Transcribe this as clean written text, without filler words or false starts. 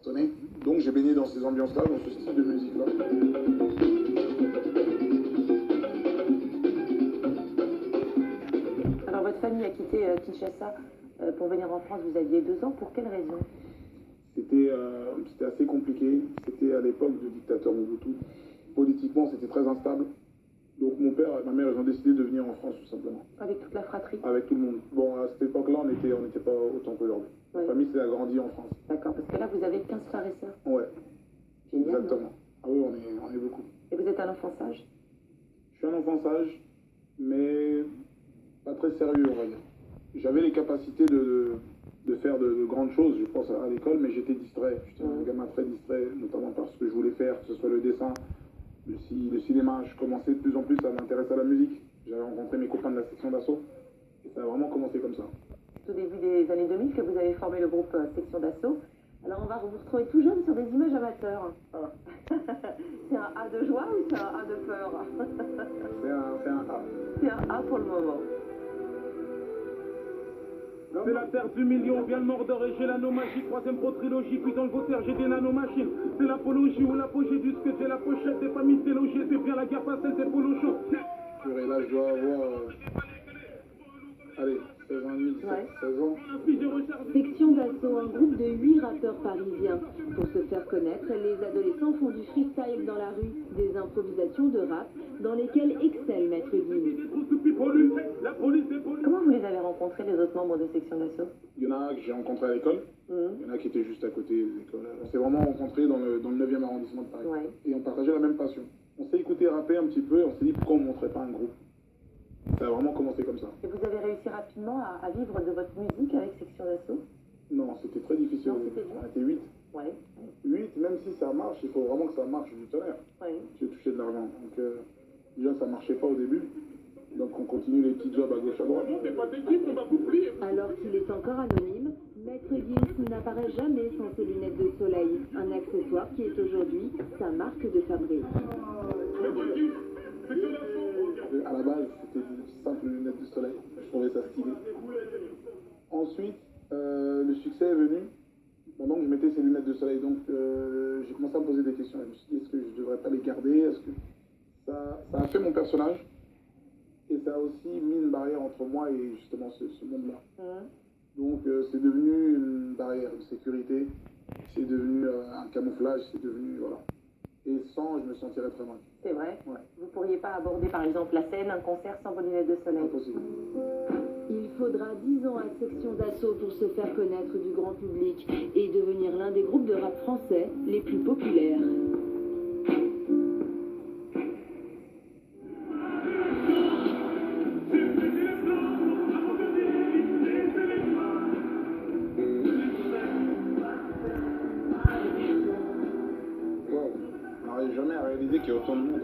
Donc j'ai baigné dans ces ambiances-là, dans ce style de musique-là. Alors votre famille a quitté Kinshasa pour venir en France, vous aviez 2 ans, pour quelle raison? C'était assez compliqué, c'était à l'époque du dictateur Mobutu. Politiquement, c'était très instable. Donc mon père et ma mère, ils ont décidé de venir en France, tout simplement. Avec toute la fratrie? Avec tout le monde. Bon, à cette époque-là, on n'était pas autant qu'aujourd'hui. Oui. La famille s'est agrandie en France. D'accord, parce que là, vous avez 15 frères et sœurs? Ouais. Génial. Exactement. Non? Ah oui, on est beaucoup. Et vous êtes un enfant sage? Je suis un enfant sage, mais pas très sérieux, on va dire. J'avais les capacités de faire de grandes choses, je pense, à l'école, mais j'étais distrait. J'étais un gamin très distrait, notamment par ce que je voulais faire, que ce soit le dessin, le cinéma. Je commençais de plus en plus à m'intéresser à la musique. J'avais rencontré mes copains de la section d'assaut, et ça a vraiment commencé comme ça. C'est au début des années 2000 que vous avez formé le groupe section d'assaut. Alors on va vous retrouver tout jeune sur des images amateurs. Ah. C'est un A de joie ou c'est un A de peur? C'est un A. C'est un A pour le moment. C'est la terre du million, vient le mordor et j'ai l'anomagie, 3e pro-trilogie, puis dans le voteur j'ai des nanomachines. C'est l'apologie ou l'apogée du skate, j'ai la pochette des familles, c'est logé, c'est bien la guerre pastel, c'est polo chaud. Et là je dois avoir... Allez, 16 ans et demi, 16 ans. Section d'assaut, un groupe de 8 rappeurs parisiens. Pour se faire connaître, les adolescents font du freestyle dans la rue, des improvisations de rap dans lesquelles excelle Maître Gims. Comment vous les avez rencontrés, les autres membres de section d'assaut? Il y en a que j'ai rencontrés à l'école, il y en a qui étaient juste à côté de l'école. On s'est vraiment rencontrés dans le 9e arrondissement de Paris. Ouais. Et on partageait la même passion. On s'est écouté rapper un petit peu et on s'est dit pourquoi on ne montrait pas un groupe. Ça a vraiment commencé comme ça. Et vous avez réussi rapidement à vivre de votre musique avec section d'assaut? Non, c'était très difficile. On était 8. Ouais. 8, même si ça marche, il faut vraiment que ça marche du tonnerre. Ouais. J'ai touché de l'argent. Donc déjà, ça marchait pas au début. Donc on continue les petits jobs à gauche à droite. Alors qu'il est encore anonyme, Maître Gims n'apparaît jamais sans ses lunettes de soleil, un accessoire qui est aujourd'hui sa marque de fabrique. À la base, c'était des simples lunettes de soleil. Je trouvais ça stylé. Ensuite, le succès est venu. Pendant que je mettais ces lunettes de soleil, donc j'ai commencé à me poser des questions. Je me suis dit, est-ce que je ne devrais pas les garder? Est-ce que ça a fait mon personnage? Et ça a aussi mis une barrière entre moi et justement ce monde-là. Donc c'est devenu une barrière de sécurité. C'est devenu un camouflage. C'est devenu, voilà. Et sans, je me sentirais très mal. C'est vrai? Ouais. Vous ne pourriez pas aborder par exemple la scène, un concert sans vos lunettes de soleil? Impossible. Il faudra 10 ans à section d'assaut pour se faire connaître du grand public et devenir l'un des groupes de rap français les plus populaires. On n'arrive jamais à réaliser qu'il y a autant de monde.